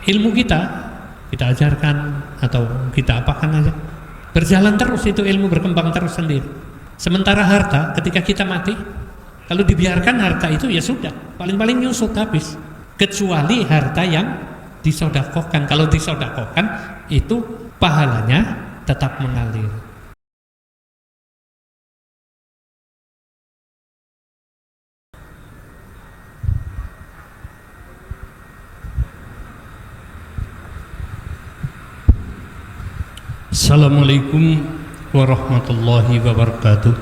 ilmu kita ajarkan atau kita apakan aja, berjalan terus, itu ilmu berkembang terus sendiri. Sementara harta ketika kita mati, kalau dibiarkan harta itu ya sudah, paling-paling nyusut habis. Kecuali harta yang disodakohkan. Kalau disodakohkan itu pahalanya tetap mengalir. Assalamualaikum warahmatullahi wabarakatuh.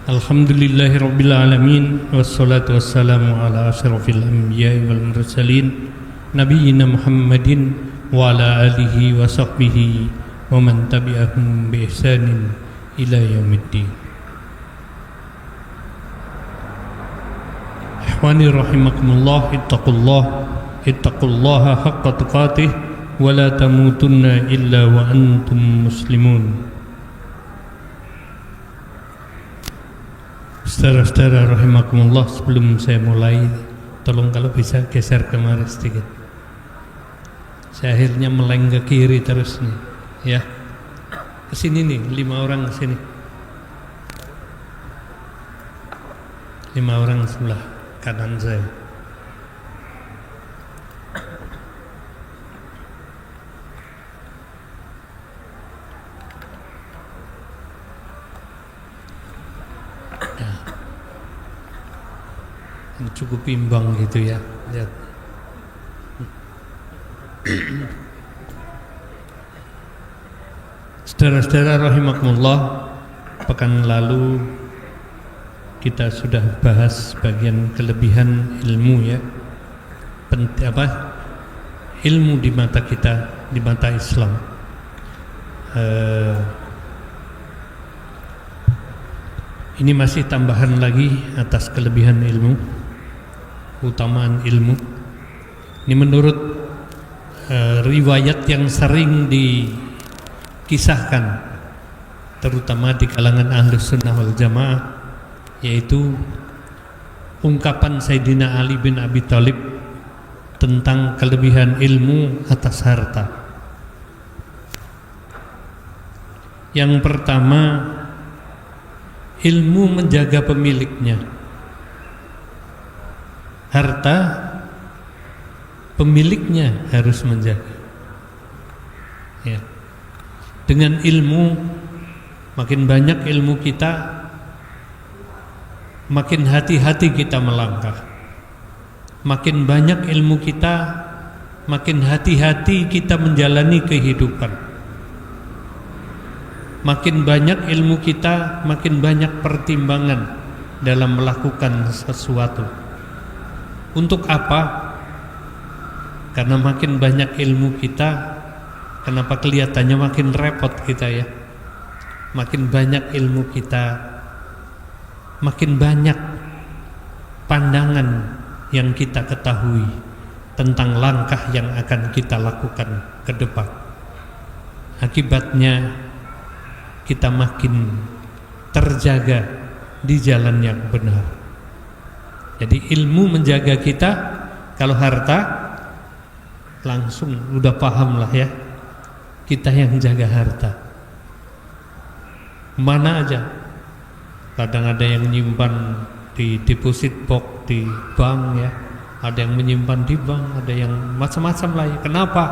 Alhamdulillahirabbil alamin, wassalatu wassalamu ala asyrafil anbiya'i wal mursalin nabiyyina Muhammadin wa ala alihi wa sahbihi wa man tabi'ahum bi ihsanin ila yaumiddin. Ikhwani rahimakumullah, ittaqullaha haqqa tuqatih wa la tamutunna illa wa antum muslimun. Saudara-saudara rahimakumullah, sebelum saya mulai, tolong kalau bisa geser kemari sedikit. Saya akhirnya meleng ke kiri terus nih, ya. Kesini nih, 5 orang kesini. 5 orang sebelah kanan saya. Cukup imbang gitu ya. Lihat. Saudara-saudara rahimakumullah, pekan lalu kita sudah bahas bagian kelebihan ilmu ya. Ilmu di mata kita, di mata Islam. Ini masih tambahan lagi atas kelebihan ilmu, utamaan ilmu. Ini menurut riwayat yang sering dikisahkan terutama di kalangan Ahlus Sunnah wal Jamaah, yaitu ungkapan Sayyidina Ali bin Abi Thalib tentang kelebihan ilmu atas harta. Yang pertama, ilmu menjaga pemiliknya. Harta pemiliknya harus menjaga. Ya. Dengan ilmu, makin banyak ilmu kita, makin hati-hati kita melangkah. Makin banyak ilmu kita, makin hati-hati kita menjalani kehidupan. Makin banyak ilmu kita, makin banyak pertimbangan dalam melakukan sesuatu. Untuk apa? Karena makin banyak ilmu kita, kenapa kelihatannya makin repot kita ya? Makin banyak ilmu kita, makin banyak pandangan yang kita ketahui tentang langkah yang akan kita lakukan ke depan. Akibatnya kita makin terjaga di jalan yang benar. Jadi ilmu menjaga kita. Kalau harta langsung udah paham lah ya, kita yang jaga harta. Mana aja, kadang ada yang nyimpan di deposit box di bank ya, ada yang menyimpan di bank, ada yang macam-macam lah ya. Kenapa?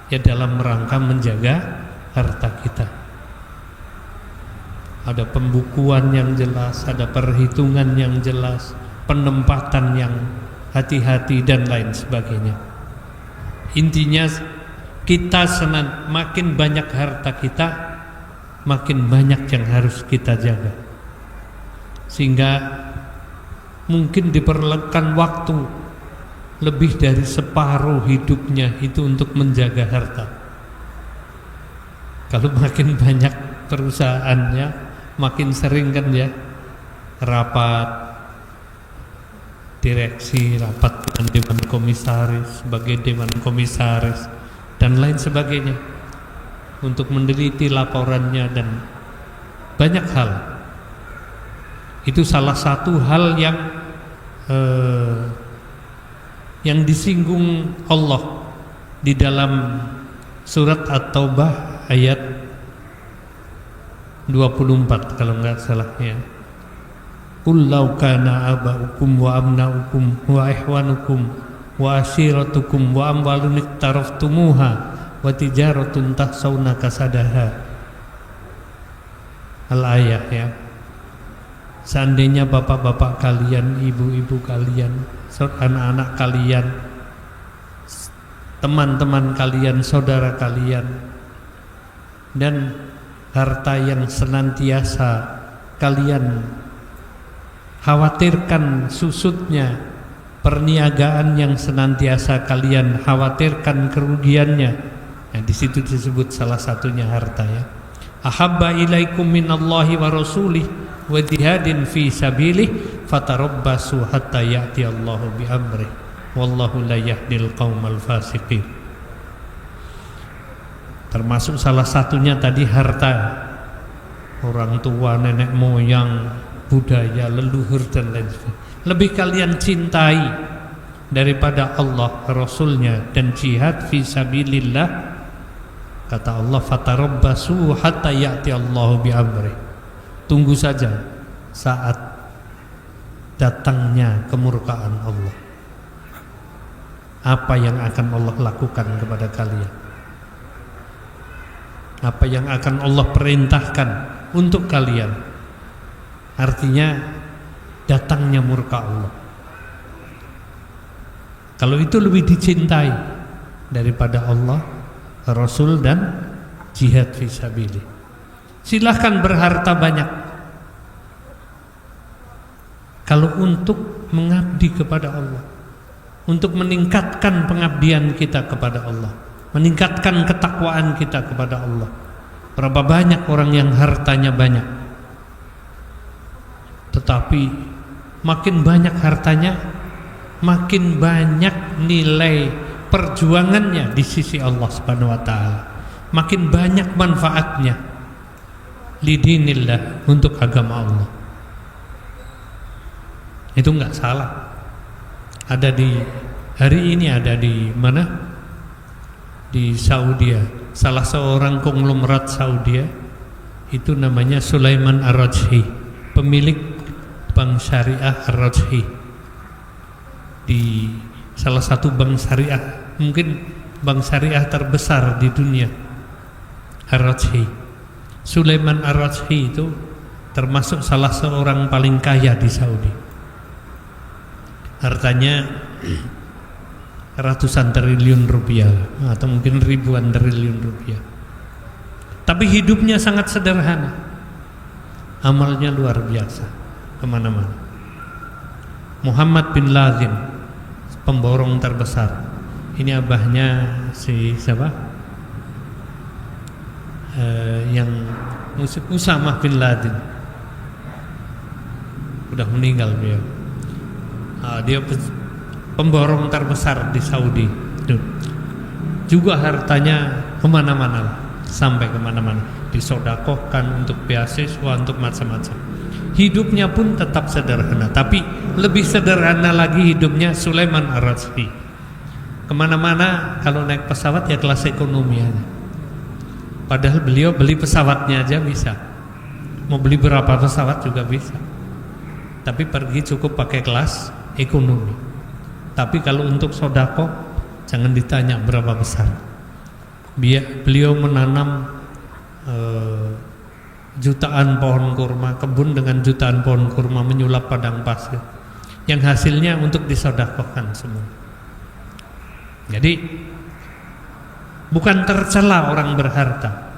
Ya dalam rangka menjaga harta kita. Ada pembukuan yang jelas, ada perhitungan yang jelas, penempatan yang hati-hati dan lain sebagainya. Intinya kita makin banyak harta kita, makin banyak yang harus kita jaga. Sehingga mungkin diperlukan waktu lebih dari separuh hidupnya itu untuk menjaga harta. Kalau makin banyak perusahaannya, makin sering kan ya rapat direksi, rapat dengan dewan komisaris, sebagai dewan komisaris dan lain sebagainya, untuk meneliti laporannya dan banyak hal. Itu salah satu hal yang yang disinggung Allah di dalam surat At-Taubah ayat 24 kalau enggak salah ya. Qul law kana aba'ukum wa abna'ukum wa ihwanukum wa ashiratukum wa amwalun iktaraftumuha wa tijaratun tahsawna kasadaha. Al-ayah ya. Seandainya bapak-bapak kalian, ibu-ibu kalian, anak-anak kalian, teman-teman kalian, saudara kalian, dan harta yang senantiasa kalian khawatirkan susutnya, perniagaan yang senantiasa kalian khawatirkan kerugiannya. Nah, di situ disebut salah satunya harta ya. Ahabba ilaikum minallahi wa rasulih wa jihadin fi sabilih fatarabbasu hatta ya'ti Allahu bi amrih wallahu la yahdil qaumal fasiqin. Termasuk salah satunya tadi harta, orang tua, nenek moyang, budaya, leluhur dan lain sebagainya. Lebih kalian cintai daripada Allah, Rasulnya, dan jihad fi sabilillah. Kata Allah, fatarabbasu hatta ya'ti Allahu bi amri. Tunggu saja saat datangnya kemurkaan Allah. Apa yang akan Allah lakukan kepada kalian? Apa yang akan Allah perintahkan untuk kalian? Artinya datangnya murka Allah. Kalau itu lebih dicintai daripada Allah, Rasul, dan jihad fisabilillah. Silahkan berharta banyak kalau untuk mengabdi kepada Allah, untuk meningkatkan pengabdian kita kepada Allah, meningkatkan ketakwaan kita kepada Allah. Berapa banyak orang yang hartanya banyak, tetapi makin banyak hartanya, makin banyak nilai perjuangannya di sisi Allah Subhanahu wa taala, makin banyak manfaatnya lidinillah, untuk agama Allah. Itu enggak salah. Ada di hari ini, ada di mana? Di Saudi. Salah seorang konglomerat Saudi itu namanya Sulaiman Ar-Rajhi, pemilik Bank Syariah Ar-Rajhi, di salah satu bank syariah, mungkin bank syariah terbesar di dunia, Ar-Rajhi. Sulaiman Ar-Rajhi itu termasuk salah seorang paling kaya di Saudi. Hartanya ratusan triliun rupiah atau mungkin ribuan triliun rupiah. Tapi hidupnya sangat sederhana, amalnya luar biasa, kemana-mana. Muhammad bin Lazim, pemborong terbesar. Ini abahnya si siapa? Yang Usamah bin Laden. Udah meninggal beliau. Dia pemborong terbesar di Saudi. Juga hartanya kemana-mana, sampai kemana-mana, disodakohkan untuk beasiswa, untuk macam-macam. Hidupnya pun tetap sederhana, tapi lebih sederhana lagi hidupnya Sulaiman Ar-Rajhi. Kemana-mana kalau naik pesawat ya kelas ekonomi aja. Padahal beliau beli pesawatnya aja bisa, mau beli berapa pesawat juga bisa, tapi pergi cukup pakai kelas ekonomi. Tapi kalau untuk sodako jangan ditanya berapa besar. Beliau menanam jutaan pohon kurma, kebun dengan jutaan pohon kurma, menyulap padang pasir, yang hasilnya untuk disodakohkan semua. Jadi bukan tercela orang berharta,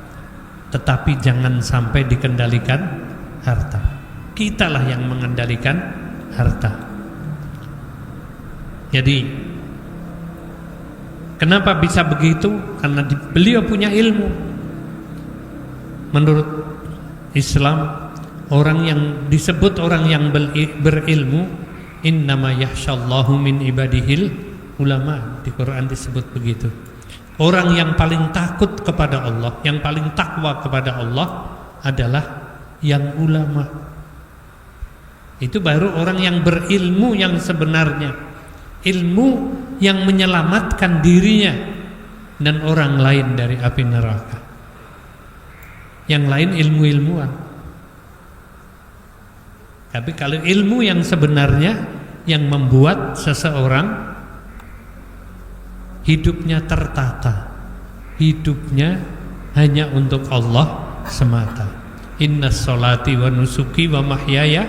tetapi jangan sampai dikendalikan harta. Kitalah yang mengendalikan harta. Jadi kenapa bisa begitu? Karena beliau punya ilmu. Menurut Islam, orang yang disebut orang yang berilmu, innama yakhshallahu min ibadihil ulama. Di Quran disebut begitu. Orang yang paling takut kepada Allah, yang paling takwa kepada Allah adalah yang ulama. Itu baru orang yang berilmu yang sebenarnya. ilmu yang menyelamatkan dirinya dan orang lain dari api neraka. Yang lain ilmu-ilmuwan. Tapi kalau ilmu yang sebenarnya yang membuat seseorang hidupnya tertata, hidupnya hanya untuk Allah semata. Innas sholati wa nusuki wa mahyaya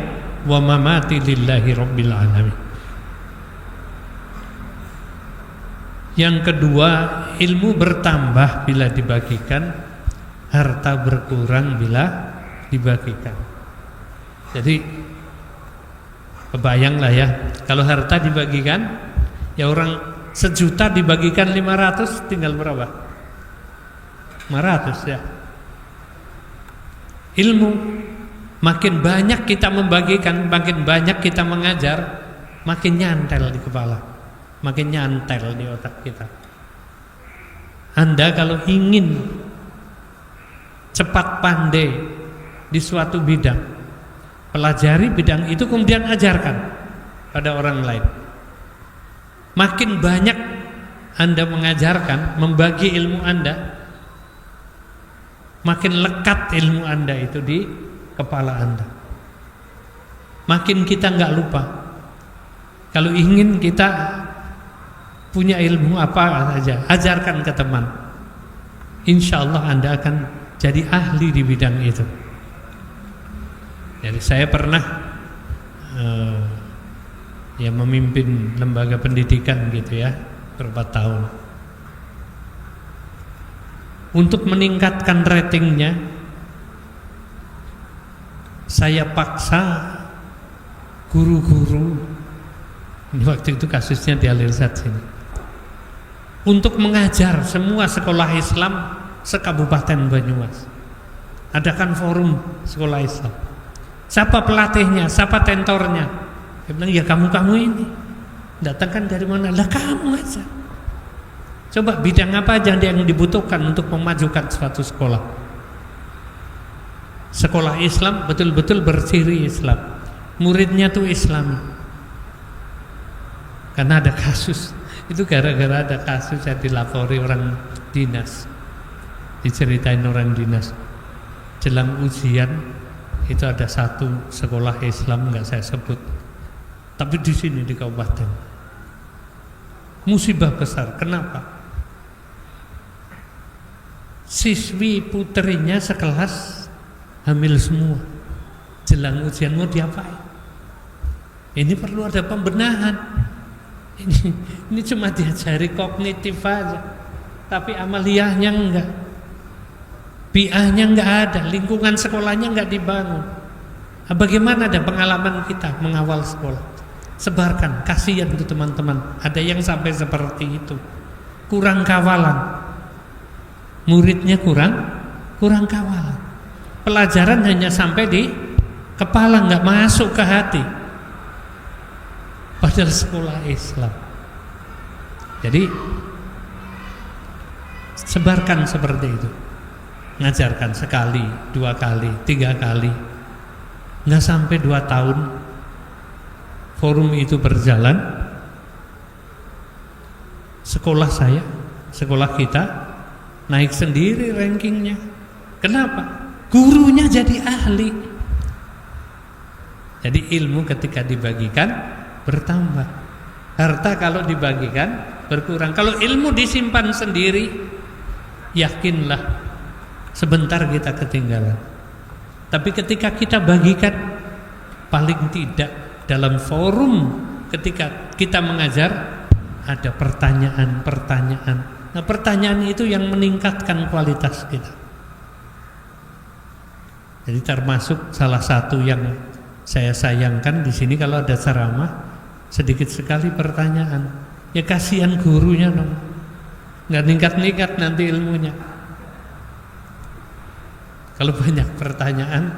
wa mamati lillahi rabbil alamin. Yang kedua, ilmu bertambah bila dibagikan, harta berkurang bila dibagikan. Jadi kebayanglah ya, kalau harta dibagikan, ya orang 1.000.000 dibagikan 500 tinggal berapa? 500 ya. Ilmu makin banyak kita membagikan, makin banyak kita mengajar, makin nyantel di kepala, makin nyantel di otak kita. Anda kalau ingin cepat pandai di suatu bidang, pelajari bidang itu kemudian ajarkan pada orang lain. Makin banyak Anda mengajarkan, membagi ilmu Anda, makin lekat ilmu Anda itu di kepala Anda. Makin kita nggak lupa. Kalau ingin kita punya ilmu apa saja, ajarkan ke teman. Insya Allah Anda akan jadi ahli di bidang itu. Jadi saya pernah ya memimpin lembaga pendidikan gitu ya, berapa tahun. Untuk meningkatkan ratingnya, saya paksa guru-guru, ini waktu itu kasusnya di Al-Irsad sini, untuk mengajar semua sekolah Islam sekabupaten Banyumas. Adakan forum sekolah Islam. Siapa pelatihnya, siapa tentornya? Dia bilang, ya kamu-kamu ini. Datangkan dari mana? Lah kamu aja. Coba bidang apa aja yang dibutuhkan untuk memajukan suatu sekolah. Sekolah Islam betul-betul berciri Islam. Muridnya tuh Islami. Karena ada kasus. Itu gara-gara ada kasus yang dilapori orang dinas. Diceritain orang dinas. Jelang ujian itu ada satu sekolah Islam, nggak saya sebut. Tapi di sini di kabupaten. Musibah besar. Kenapa? Siswi puterinya sekelas hamil semua. Jelang ujian mau diapain? Ini perlu ada pembenahan. Ini cuma diajari kognitif aja, tapi amaliyahnya enggak, bi'ahnya enggak ada, lingkungan sekolahnya enggak dibangun. Bagaimana ada pengalaman kita mengawal sekolah? Sebarkan, kasihan tuh teman-teman. Ada yang sampai seperti itu, kurang kawalan. Muridnya kurang kawalan. Pelajaran hanya sampai di kepala, nggak masuk ke hati. Padahal sekolah Islam. Jadi sebarkan seperti itu. Ngajarkan sekali, 2 kali, 3 kali. Nggak sampai 2 tahun forum itu berjalan. Sekolah saya, sekolah kita naik sendiri rankingnya. Kenapa? Gurunya jadi ahli. Jadi ilmu ketika dibagikan bertambah. Harta kalau dibagikan berkurang. Kalau ilmu disimpan sendiri, yakinlah sebentar kita ketinggalan. Tapi ketika kita bagikan, paling tidak dalam forum ketika kita mengajar ada pertanyaan-pertanyaan. Nah, pertanyaan itu yang meningkatkan kualitas kita. Jadi termasuk salah satu yang saya sayangkan di sini kalau ada ceramah sedikit sekali pertanyaan. Ya kasihan gurunya dong, nggak ningkat-ningkat nanti ilmunya. Kalau banyak pertanyaan,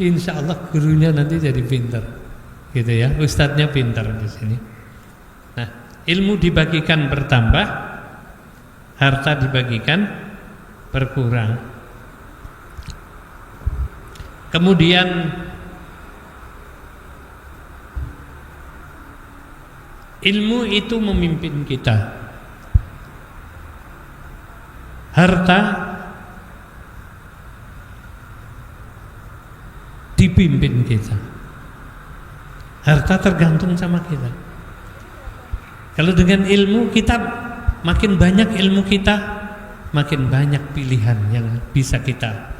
insya Allah gurunya nanti jadi pintar, gitu ya. Ustadznya pintar di sini. Nah, ilmu dibagikan bertambah, harta dibagikan berkurang. Kemudian Ilmu itu memimpin kita. Harta dipimpin kita. Harta tergantung sama kita. Kalau dengan ilmu kita, makin banyak ilmu kita, makin banyak pilihan yang bisa kita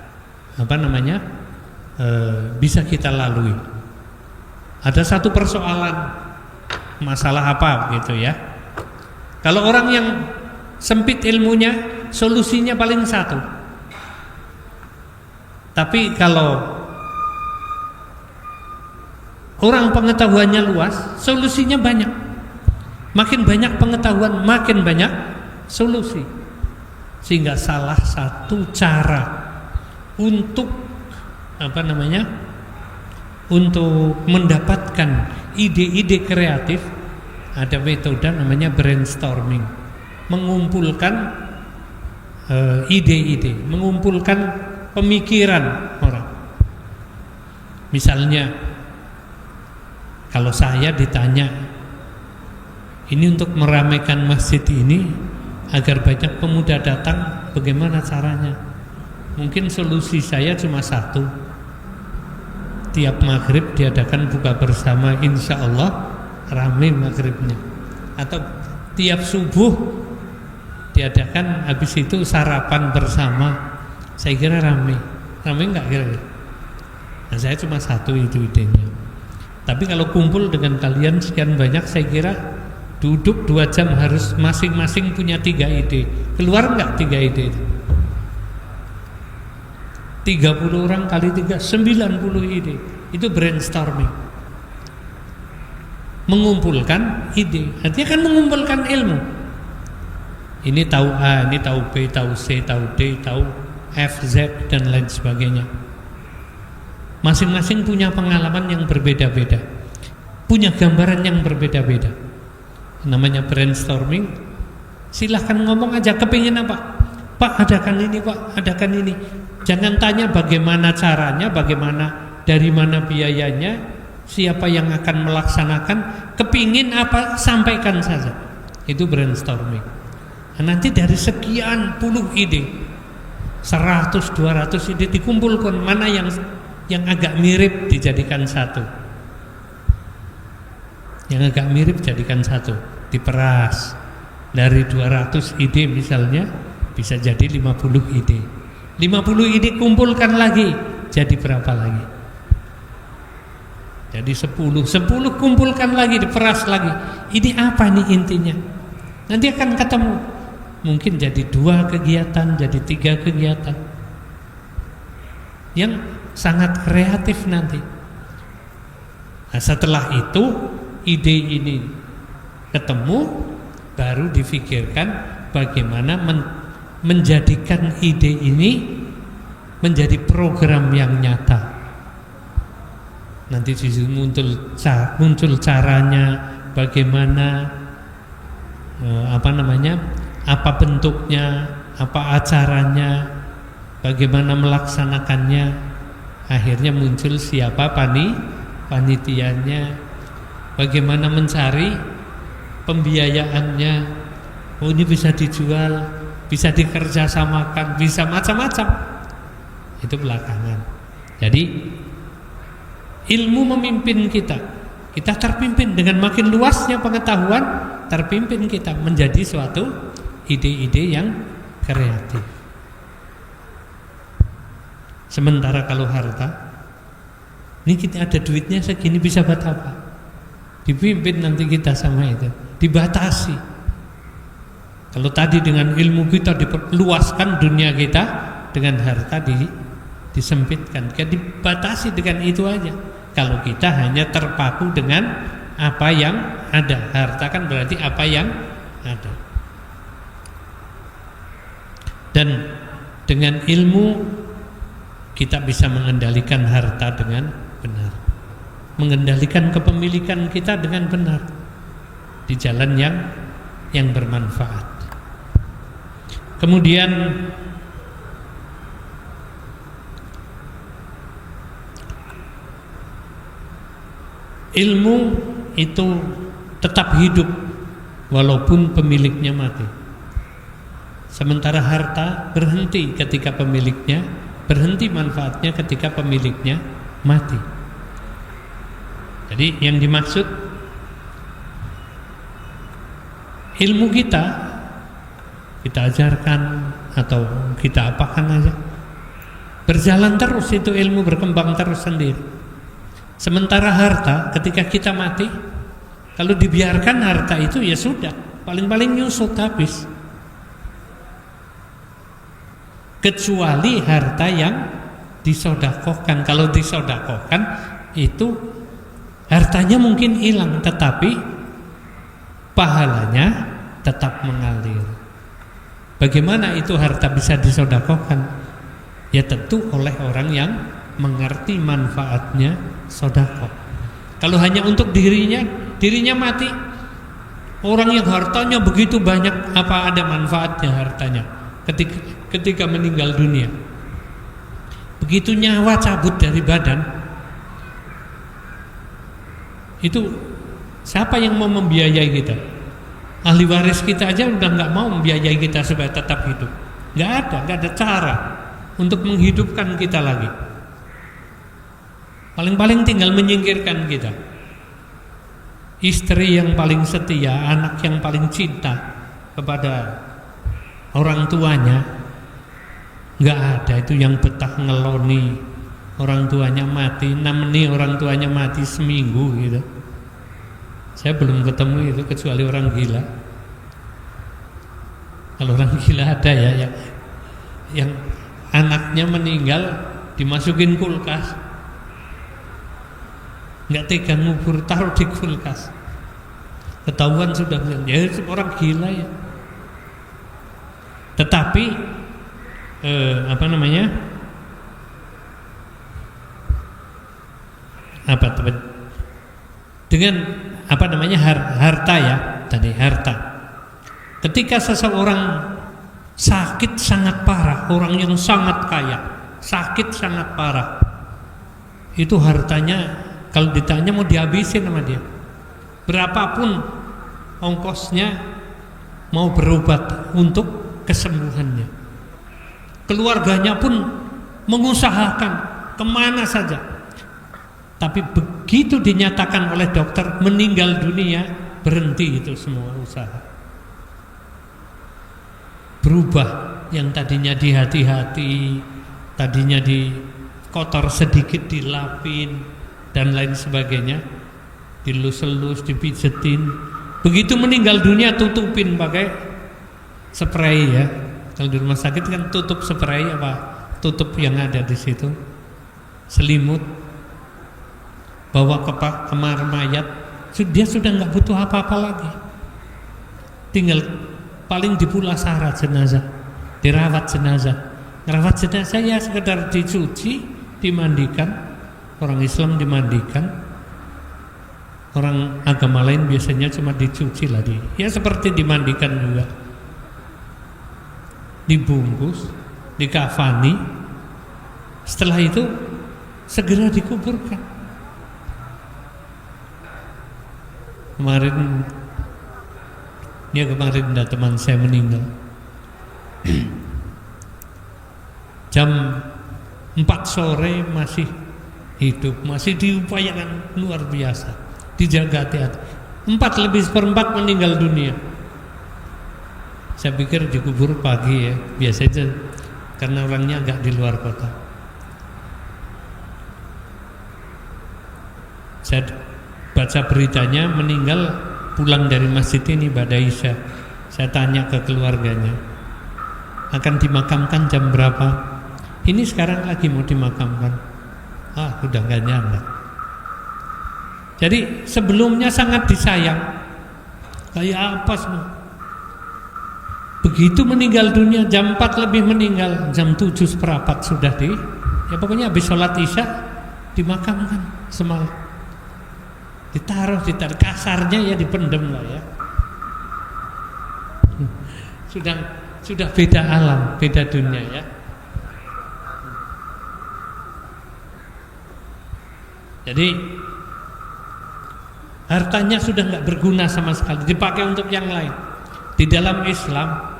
bisa kita lalui. Ada satu persoalan, masalah apa gitu ya. Kalau orang yang sempit ilmunya, solusinya paling satu. Tapi kalau orang pengetahuannya luas, solusinya banyak. Makin banyak pengetahuan, makin banyak solusi. Sehingga salah satu cara untuk untuk mendapatkan ide-ide kreatif, ada metode namanya brainstorming. Mengumpulkan ide-ide, mengumpulkan pemikiran orang. Misalnya, kalau saya ditanya, ini untuk meramaikan masjid ini agar banyak pemuda datang, bagaimana caranya? Mungkin solusi saya cuma satu. Tiap maghrib diadakan buka bersama, insya Allah ramai maghribnya. Atau tiap subuh diadakan, habis itu sarapan bersama. Saya kira ramai enggak kira-kira? Nah, saya cuma satu itu idenya. Tapi kalau kumpul dengan kalian sekian banyak, saya kira duduk 2 jam harus masing-masing punya 3 ide. Keluar enggak 3 ide itu? 30 orang kali 3, 90 ide. Itu brainstorming. Mengumpulkan ide. Artinya kan mengumpulkan ilmu. Ini tahu A, ini tahu B, tahu C, tahu D, tahu F, Z, dan lain sebagainya. Masing-masing punya pengalaman yang berbeda-beda, punya gambaran yang berbeda-beda. Namanya brainstorming. Silahkan ngomong aja, kepingin apa? Pak, adakan ini, Pak, adakan ini. Jangan tanya bagaimana caranya, bagaimana, dari mana biayanya, siapa yang akan melaksanakan. Kepingin apa, sampaikan saja. Itu brainstorming. Nah, nanti dari sekian puluh ide, 100, 200 ide dikumpulkan, mana yang agak mirip dijadikan satu. Yang agak mirip jadikan satu, diperas. Dari 200 ide misalnya bisa jadi 50 ide. 50 ide kumpulkan lagi, jadi berapa lagi? Jadi 10 kumpulkan lagi, diperas lagi. Ini apa nih intinya? Nanti akan ketemu. Mungkin jadi 2 kegiatan, jadi 3 kegiatan yang sangat kreatif nanti. Nah, setelah itu ide ini ketemu, baru difikirkan bagaimana menjadikan ide ini menjadi program yang nyata. Nanti muncul caranya, bagaimana apa bentuknya, apa acaranya, bagaimana melaksanakannya. Akhirnya muncul siapa panitianya, bagaimana mencari pembiayaannya. Oh, ini bisa dijual, bisa dikerjasamakan, bisa macam-macam. Itu belakangan. Jadi ilmu memimpin kita. Kita terpimpin dengan makin luasnya pengetahuan, terpimpin kita menjadi suatu ide-ide yang kreatif. Sementara kalau harta, ini kita ada duitnya segini, bisa buat apa? Dipimpin nanti kita sama itu, dibatasi. Kalau tadi dengan ilmu kita diluaskan dunia kita, dengan harta disempitkan, kita dibatasi dengan itu aja. Kalau kita hanya terpaku dengan apa yang ada, harta kan berarti apa yang ada. Dan dengan ilmu kita bisa mengendalikan harta dengan benar, mengendalikan kepemilikan kita dengan benar di jalan yang bermanfaat. Kemudian ilmu itu tetap hidup walaupun pemiliknya mati. Sementara harta berhenti ketika pemiliknya, berhenti manfaatnya ketika pemiliknya mati. Jadi yang dimaksud ilmu kita ajarkan atau kita apakan aja, berjalan terus, itu ilmu berkembang terus sendiri. Sementara harta ketika kita mati, kalau dibiarkan harta itu ya sudah, paling-paling nyusut habis. Kecuali harta yang disodakohkan. Kalau disodakohkan itu hartanya mungkin hilang, tetapi pahalanya tetap mengalir. Bagaimana itu harta bisa disodakohkan? Ya tentu oleh orang yang mengerti manfaatnya sodakoh. Kalau hanya untuk dirinya mati, orang yang hartanya begitu banyak, apa ada manfaatnya hartanya ketika meninggal dunia? Begitu nyawa cabut dari badan, itu siapa yang mau membiayai kita? Ahli waris kita aja udah nggak mau membiayai kita supaya tetap hidup. Nggak ada cara untuk menghidupkan kita lagi. Paling-paling tinggal menyingkirkan kita. Istri yang paling setia, anak yang paling cinta kepada orang tuanya, nggak ada itu yang betah ngeloni orang tuanya mati, nameni orang tuanya mati seminggu gitu. Saya belum ketemu itu kecuali orang gila. Kalau orang gila ada ya yang anaknya meninggal dimasukin kulkas, nggak tega ngubur, taruh di kulkas, ketahuan sudah ya orang gila ya. Tetapi dengan harta ya, tadi harta. Ketika seseorang sakit sangat parah, orang yang sangat kaya sakit sangat parah, itu hartanya kalau ditanya mau dihabisin sama dia, berapapun ongkosnya mau berobat untuk kesembuhannya. Keluarganya pun mengusahakan kemana saja, tapi begitu dinyatakan oleh dokter meninggal dunia, berhenti itu semua usaha. Berubah, yang tadinya di hati-hati, tadinya di kotor sedikit dilapin dan lain sebagainya, dilus-lus, dipijetin. Begitu meninggal dunia tutupin pakai spray ya. Kalau di rumah sakit kan tutup spray apa? Tutup yang ada di situ, selimut, bawa ke kamar mayat. Dia sudah nggak butuh apa-apa lagi. Tinggal paling dipulasara jenazah, dirawat jenazah. Ngerawat jenazah ya sekedar dicuci, dimandikan. Orang Islam dimandikan, orang agama lain biasanya cuma dicuci lagi. Ya seperti dimandikan juga, dibungkus, dikafani. Setelah itu segera dikuburkan. Kemarin ada teman saya meninggal. Jam 4 sore masih hidup, masih diupayakan luar biasa, dijaga hati-hati. 4:4 meninggal dunia. Saya pikir dikubur pagi ya, biasanya karena orangnya agak di luar kota. Saya baca beritanya meninggal pulang dari masjid ini pada Isya. Saya tanya ke keluarganya, akan dimakamkan jam berapa? Ini sekarang lagi mau dimakamkan. Udah gak nyala. Jadi sebelumnya sangat disayang, kayak apa semua. Begitu meninggal dunia jam 4 lebih meninggal, jam 7:15 sudah ya pokoknya habis sholat Isya dimakamkan semalam. Ditaruh kasarnya ya dipendem lah ya. Sudah beda alam, beda dunia ya. Jadi hartanya sudah nggak berguna sama sekali, dipakai untuk yang lain. Di dalam Islam,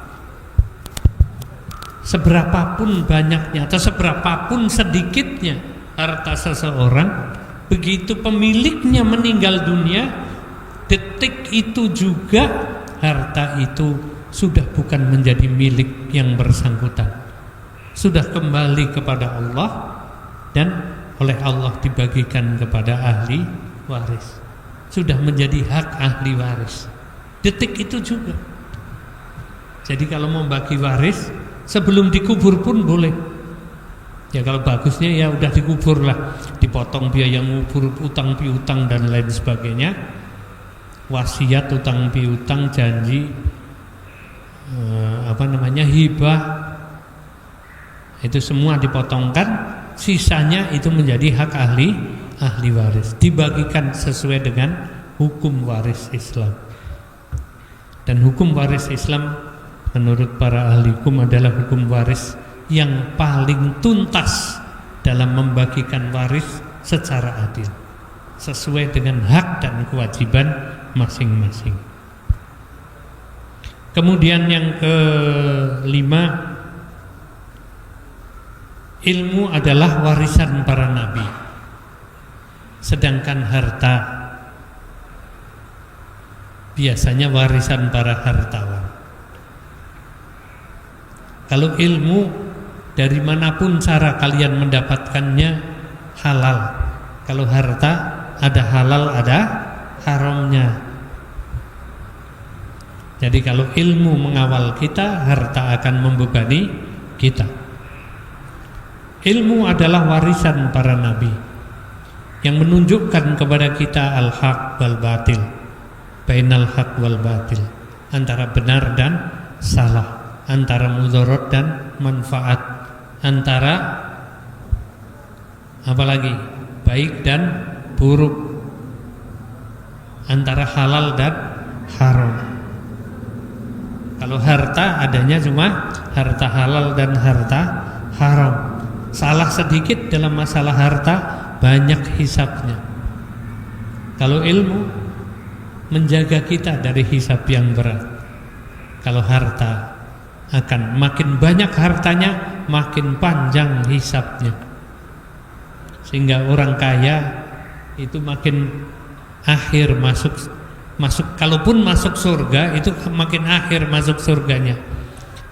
seberapapun banyaknya atau seberapapun sedikitnya harta seseorang, begitu pemiliknya meninggal dunia, detik itu juga harta itu sudah bukan menjadi milik yang bersangkutan, sudah kembali kepada Allah dan oleh Allah dibagikan kepada ahli waris, sudah menjadi hak ahli waris detik itu juga. Jadi kalau mau bagi waris sebelum dikubur pun boleh. Ya kalau bagusnya ya udah dikubur lah, dipotong biaya ngubur, utang piutang dan lain sebagainya, wasiat, utang piutang, janji hibah, itu semua dipotongkan, sisanya itu menjadi hak ahli waris, dibagikan sesuai dengan hukum waris Islam. Dan hukum waris Islam menurut para ahli hukum adalah hukum waris yang paling tuntas dalam membagikan waris secara adil, sesuai dengan hak dan kewajiban masing-masing. Kemudian yang kelima, ilmu adalah warisan para nabi, sedangkan harta biasanya warisan para hartawan. Kalau ilmu, dari manapun cara kalian mendapatkannya halal. Kalau harta, ada halal, ada haramnya. Jadi kalau ilmu mengawal kita, harta akan membebani kita. Ilmu adalah warisan para nabi yang menunjukkan kepada kita al-haq wal batil, bainal haq wal batil, antara benar dan salah, antara mudarat dan manfaat, antara apalagi baik dan buruk, antara halal dan haram. Kalau harta adanya cuma harta halal dan harta haram. Salah sedikit dalam masalah harta, banyak hisabnya. Kalau ilmu, menjaga kita dari hisab yang berat. Kalau harta, akan makin banyak hartanya, makin panjang hisabnya. Sehingga orang kaya itu makin akhir masuk, kalaupun masuk surga itu makin akhir masuk surganya,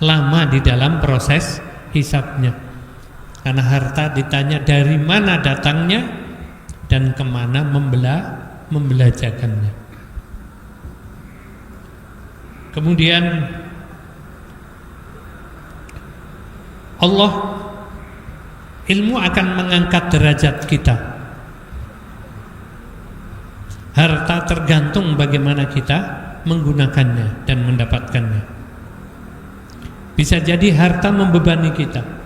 lama di dalam proses hisabnya. Karena harta ditanya dari mana datangnya dan kemana membelajarkannya. Kemudian Allah, ilmu akan mengangkat derajat kita. Harta tergantung bagaimana kita menggunakannya dan mendapatkannya. Bisa jadi harta membebani kita,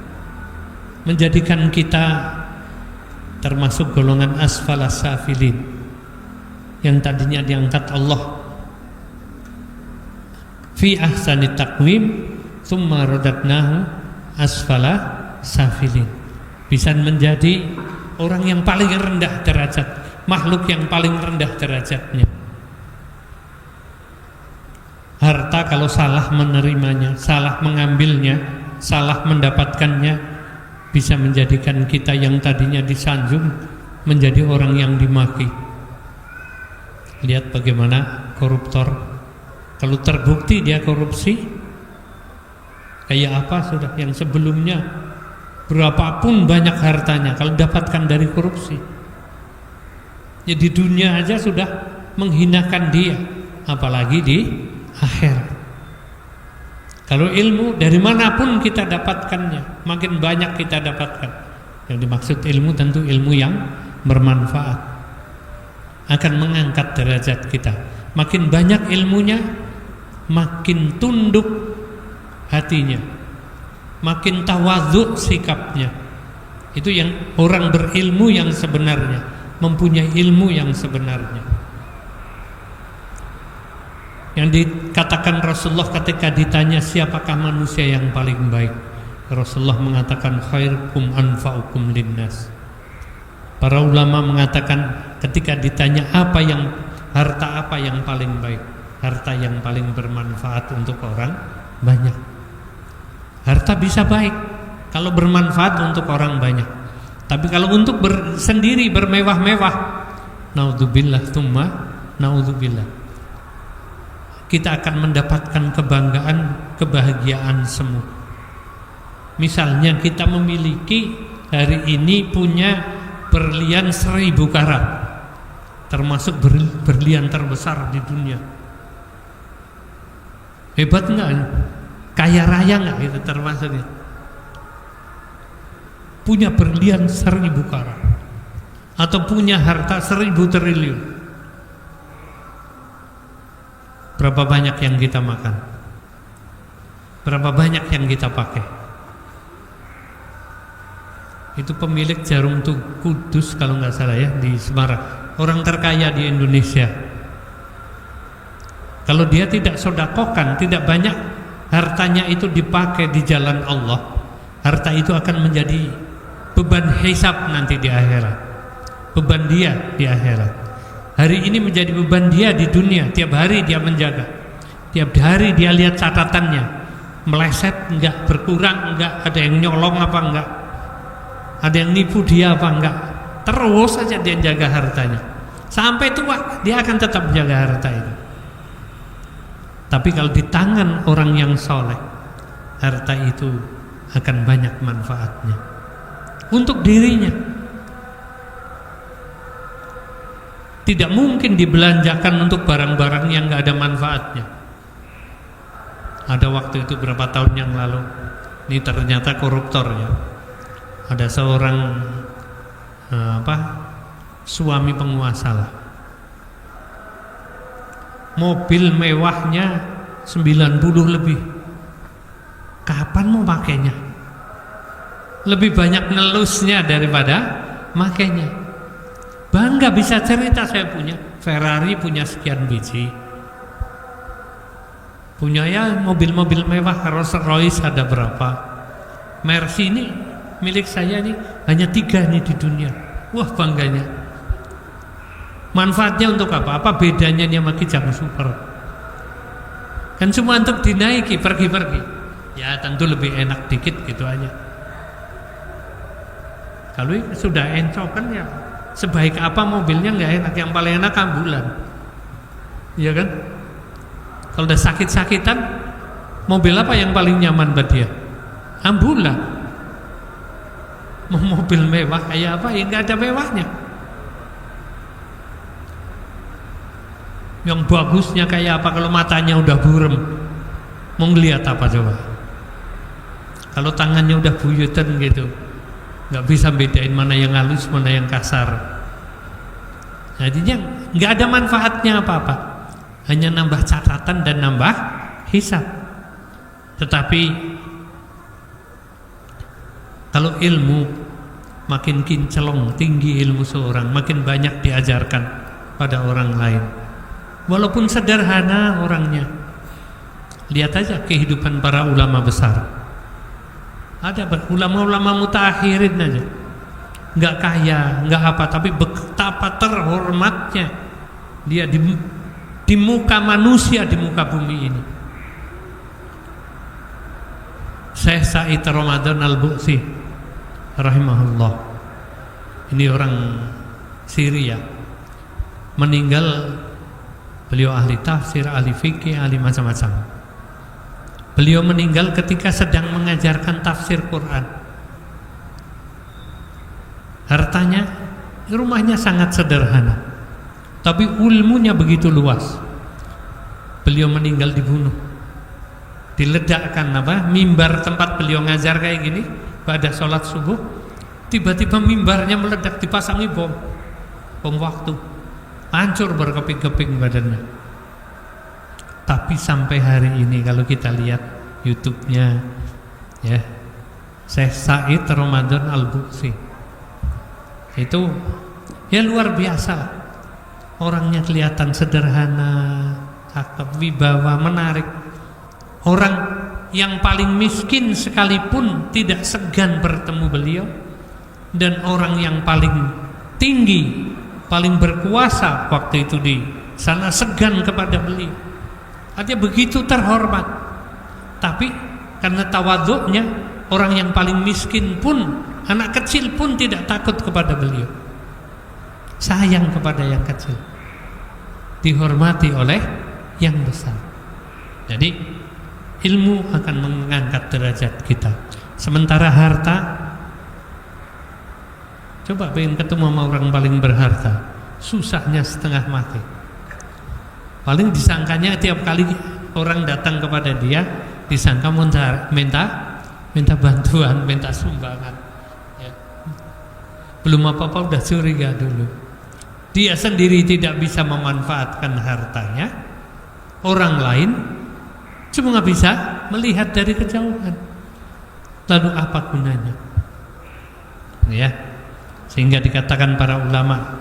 menjadikan kita termasuk golongan asfalas safilin, yang tadinya diangkat Allah fi ahsani taqwim tsumma radadnahu asfala safilin. Bisa menjadi orang yang paling rendah derajat, makhluk yang paling rendah derajatnya. Harta kalau salah menerimanya, salah mengambilnya, salah mendapatkannya, bisa menjadikan kita yang tadinya disanjung menjadi orang yang dimaki. Lihat bagaimana koruptor, kalau terbukti dia korupsi, kayak apa sudah yang sebelumnya berapapun banyak hartanya, kalau dapatkan dari korupsi, ya di dunia aja sudah menghinakan dia, apalagi di akhir. Kalau ilmu dari manapun kita dapatkannya, makin banyak kita dapatkan. Yang dimaksud ilmu tentu ilmu yang bermanfaat, akan mengangkat derajat kita. Makin banyak ilmunya, makin tunduk hatinya, makin tawadhu sikapnya. Itu yang orang berilmu yang sebenarnya, mempunyai ilmu yang sebenarnya. Yang dikatakan Rasulullah ketika ditanya siapakah manusia yang paling baik, Rasulullah mengatakan khairukum anfa'ukum linnas. Para ulama mengatakan ketika ditanya apa yang harta apa yang paling baik? Harta yang paling bermanfaat untuk orang banyak. Harta bisa baik kalau bermanfaat untuk orang banyak. Tapi kalau untuk sendiri bermewah-mewah, naudzubillah tsumma naudzubillah, kita akan mendapatkan kebanggaan, kebahagiaan semu. Misalnya kita memiliki hari ini punya berlian 1000 karat, termasuk berlian terbesar di dunia. Hebat enggak? Kaya raya enggak itu termasuknya? Punya berlian 1000 karat atau punya harta 1000 triliun. Berapa banyak yang kita makan? Berapa banyak yang kita pakai? Itu pemilik Jarum Kudus kalau nggak salah ya, di Semarang, orang terkaya di Indonesia. Kalau dia tidak sodakokan, tidak banyak hartanya itu dipakai di jalan Allah, harta itu akan menjadi beban hisab nanti di akhirat, beban dia di akhirat. Hari ini menjadi beban dia di dunia, tiap hari dia menjaga, tiap hari dia lihat catatannya, meleset enggak, berkurang enggak, ada yang nyolong apa enggak, ada yang nipu dia apa enggak. Terus saja dia jaga hartanya sampai tua, dia akan tetap jaga harta itu. Tapi kalau di tangan orang yang soleh, harta itu akan banyak manfaatnya untuk dirinya. Tidak mungkin dibelanjakan untuk barang-barang yang nggak ada manfaatnya. Ada waktu itu berapa tahun yang lalu, ini ternyata koruptor ya. Ada seorang suami penguasa lah. Mobil mewahnya 90 lebih. Kapan mau pakainya? Lebih banyak nelusnya daripada makainya. Bangga bisa cerita, saya punya Ferrari, punya sekian biji, punya ya mobil-mobil mewah, Rolls Royce ada berapa, Mercy ini milik saya nih, hanya 3 nih di dunia. Wah, bangganya. Manfaatnya untuk apa? Apa bedanya nih sama Kijang Super? Kan semua untuk dinaiki, pergi-pergi. Ya tentu lebih enak dikit gitu aja. Kalau sudah encok kan ya, sebaik apa mobilnya nggak enak, yang paling enak ambulan, iya kan? Kalau udah sakit-sakitan, mobil apa yang paling nyaman buat dia? Ambulan. Mau mobil mewah kayak apa? Ya nggak ada mewahnya. Yang bagusnya kayak apa? Kalau matanya udah burem, mau ngeliat apa coba? Kalau tangannya udah buyutan gitu, nggak bisa bedain mana yang halus, mana yang kasar. Jadinya nggak ada manfaatnya apa-apa, hanya nambah catatan dan nambah hisab. Tetapi kalau ilmu, makin kinclong tinggi ilmu seorang, makin banyak diajarkan pada orang lain. Walaupun sederhana orangnya. Lihat aja kehidupan para ulama besar. Ada ulama-ulama mutakhirin aja, nggak kaya, nggak apa, tapi betapa terhormatnya dia di muka manusia, di muka bumi ini. Syekh Said Ramadan Al-Bukhsi rahimahullah, ini orang Syria, meninggal. Beliau ahli tafsir, ahli fikih, ahli macam-macam. Beliau meninggal ketika sedang mengajarkan tafsir Quran. Hartanya, rumahnya sangat sederhana, tapi ilmunya begitu luas. Beliau meninggal dibunuh, diledakkan mimbar tempat beliau ngajar kayak gini. Pada sholat subuh, tiba-tiba mimbarnya meledak, dipasangi bom waktu. Hancur berkeping-keping badannya. Tapi sampai hari ini kalau kita lihat YouTube-nya ya, Syekh Said Ramadan Al-Bukhsi, itu ya luar biasa. Orangnya kelihatan sederhana, cakep, wibawa, menarik. Orang yang paling miskin sekalipun tidak segan bertemu beliau, dan orang yang paling tinggi, paling berkuasa waktu itu di sana segan kepada beliau. Artinya begitu terhormat. Tapi karena tawadhu'nya, orang yang paling miskin pun, anak kecil pun tidak takut kepada beliau. Sayang kepada yang kecil, dihormati oleh yang besar. Jadi ilmu akan mengangkat derajat kita. Sementara harta, coba pengen ketemu sama orang paling berharta, susahnya setengah mati. Paling disangkanya tiap kali orang datang kepada dia, disangka minta bantuan, minta sumbangan ya. Belum apa-apa udah curiga dulu. Dia sendiri tidak bisa memanfaatkan hartanya, orang lain cuma nggak bisa melihat dari kejauhan. Lalu apa gunanya? Ya, sehingga dikatakan para ulama,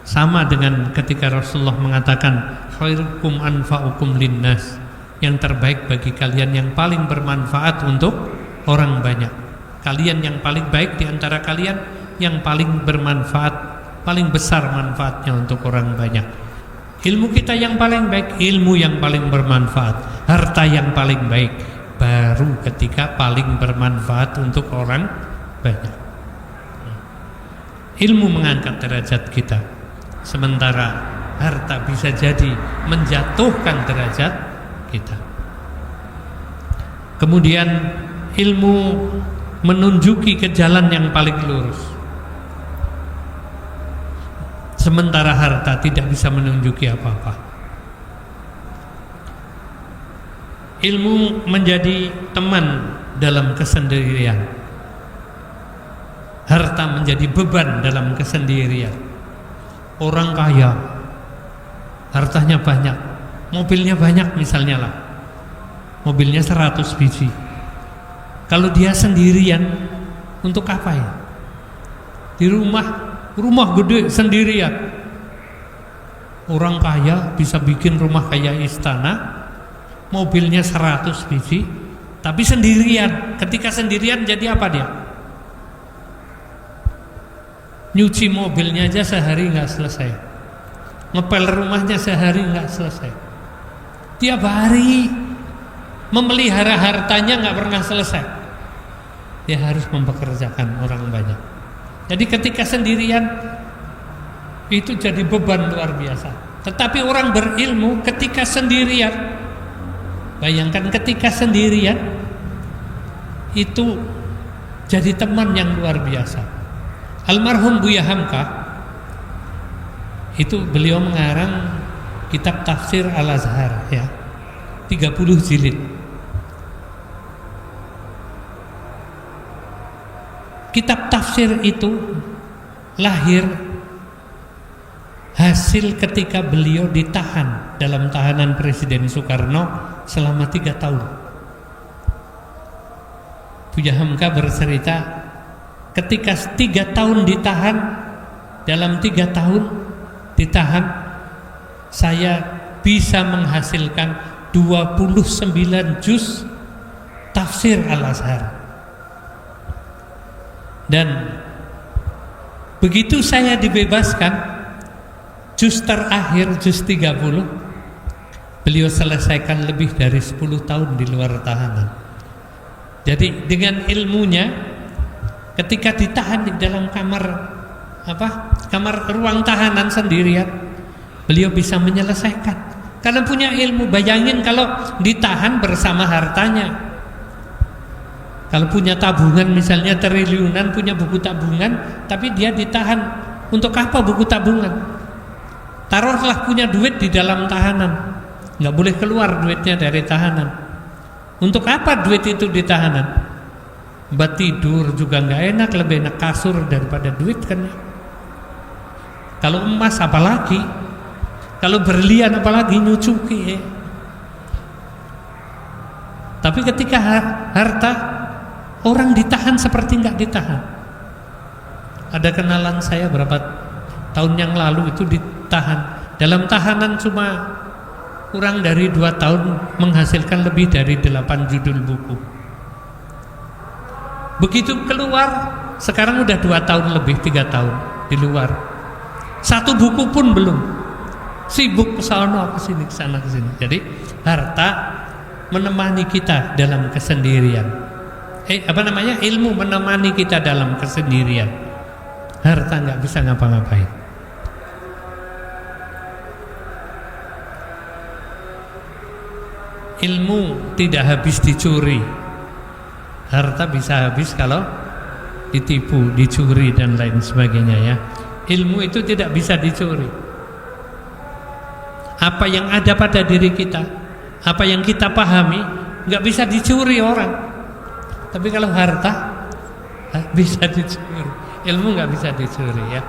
sama dengan ketika Rasulullah mengatakan khairukum anfa'ukum linnas, yang terbaik bagi kalian yang paling bermanfaat untuk orang banyak. Kalian yang paling baik di antara kalian yang paling bermanfaat, paling besar manfaatnya untuk orang banyak. Ilmu kita yang paling baik, ilmu yang paling bermanfaat, harta yang paling baik, baru ketika paling bermanfaat untuk orang banyak. Ilmu mengangkat derajat kita, sementara harta bisa jadi menjatuhkan derajat kita. Kemudian ilmu menunjuki ke jalan yang paling lurus, sementara harta tidak bisa menunjuki apa-apa. Ilmu menjadi teman dalam kesendirian, harta menjadi beban dalam kesendirian. Orang kaya, hartanya banyak, mobilnya banyak misalnya lah, mobilnya 100 biji. Kalau dia sendirian, untuk apa ya? Di rumah gede sendirian. Orang kaya bisa bikin rumah kayak istana, mobilnya 100 biji, tapi sendirian. Ketika sendirian jadi apa dia? Nyuci mobilnya aja sehari nggak selesai, ngepel rumahnya sehari nggak selesai. Tiap hari memelihara hartanya nggak pernah selesai. Dia harus mempekerjakan orang banyak. Jadi ketika sendirian itu jadi beban luar biasa. Tetapi orang berilmu ketika sendirian, bayangkan ketika sendirian itu jadi teman yang luar biasa. Almarhum Buya Hamka itu beliau mengarang kitab tafsir Al-Azhar ya, 30 jilid. Kitab tafsir itu lahir hasil ketika beliau ditahan dalam tahanan Presiden Soekarno selama 3 tahun. Buya Hamka bercerita, ketika 3 tahun ditahan, dalam 3 tahun ditahan, saya bisa menghasilkan 29 juz tafsir Al-Azhar. Dan begitu saya dibebaskan, juz terakhir, juz 30, beliau selesaikan lebih dari 10 tahun di luar tahanan. Jadi dengan ilmunya, ketika ditahan di dalam kamar ruang tahanan sendirian, beliau bisa menyelesaikan karena punya ilmu. Bayangin kalau ditahan bersama hartanya. Kalau punya tabungan misalnya triliunan, punya buku tabungan, tapi dia ditahan. Untuk apa buku tabungan? Taruhlah punya duit di dalam tahanan, nggak boleh keluar duitnya dari tahanan. Untuk apa duit itu di tahanan? Buat tidur juga nggak enak, lebih enak kasur daripada duit kan ya. Kalau emas apalagi, kalau berlian apalagi nyucuki ya. Tapi ketika harta, orang ditahan seperti nggak ditahan. Ada kenalan saya berapa tahun yang lalu itu ditahan dalam tahanan cuma kurang dari 2 tahun, menghasilkan lebih dari 8 judul buku. Begitu keluar, sekarang udah 2 tahun lebih, 3 tahun di luar, 1 buku pun belum. sibuk kesana kesini, kesana kesini. Jadi harta menemani kita dalam kesendirian. Ilmu menemani kita dalam kesendirian. Harta nggak bisa ngapa-ngapain. Ilmu tidak habis dicuri. Harta bisa habis kalau ditipu, dicuri dan lain sebagainya ya. Ilmu itu tidak bisa dicuri. Apa yang ada pada diri kita, apa yang kita pahami, nggak bisa dicuri orang. Tapi kalau harta bisa dicuri. Ilmu nggak bisa dicuri ya.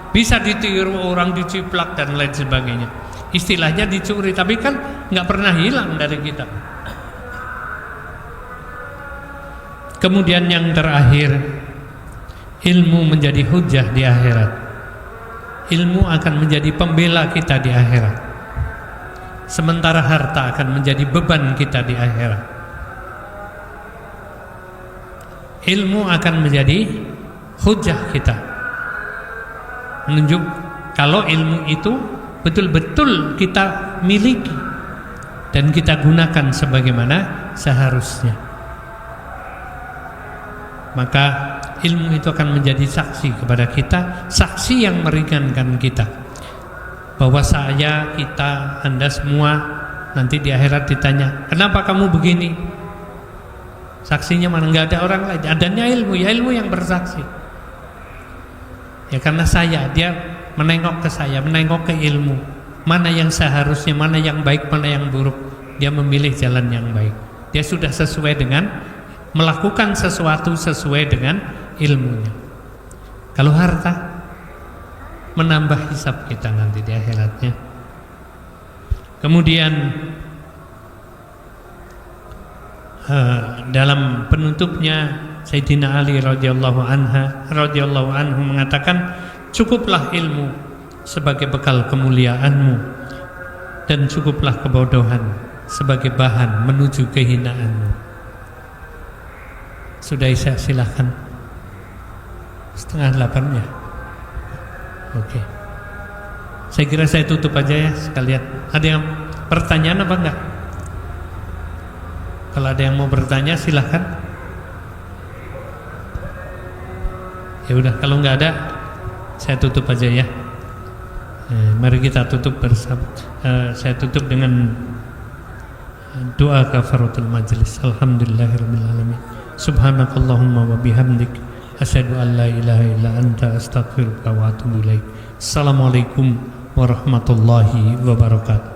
Bisa ditiru orang, diciplak dan lain sebagainya. Istilahnya dicuri, tapi kan nggak pernah hilang dari kita. Kemudian yang terakhir, ilmu menjadi hujah di akhirat. Ilmu akan menjadi pembela kita di akhirat. Sementara harta akan menjadi beban kita di akhirat. Ilmu akan menjadi hujah kita, menunjuk kalau ilmu itu betul-betul kita miliki dan kita gunakan sebagaimana seharusnya. Maka ilmu itu akan menjadi saksi kepada kita, saksi yang meringankan kita, bahwa saya, kita, Anda semua nanti di akhirat ditanya, kenapa kamu begini? Saksinya mana? Nggak ada orang lain. Adanya ilmu, ya ilmu yang bersaksi. Ya karena saya, dia menengok ke saya, menengok ke ilmu, mana yang seharusnya, mana yang baik, mana yang buruk. Dia memilih jalan yang baik. Dia sudah sesuai dengan melakukan sesuatu sesuai dengan ilmunya. Kalau harta menambah hisab kita nanti di akhiratnya. Kemudian dalam penutupnya Sayyidina Ali radhiyallahu anhu mengatakan, cukuplah ilmu sebagai bekal kemuliaanmu dan cukuplah kebodohan sebagai bahan menuju kehinaanmu. Sudah Isya, silahkan. 7:30 ya. Oke. Saya kira saya tutup aja ya sekalian. Ada yang pertanyaan apa enggak? Kalau ada yang mau bertanya silahkan. Ya udah, kalau enggak ada saya tutup aja ya. Mari kita tutup bersama. Saya tutup dengan doa kafaratul majlis. Alhamdulillahirabbil alamin. Subhanakallahumma wa bihamdik asyhadu an la ilaha illa anta astaghfiruka wa atubu ilaik. Assalamualaikum warahmatullahi wabarakatuh.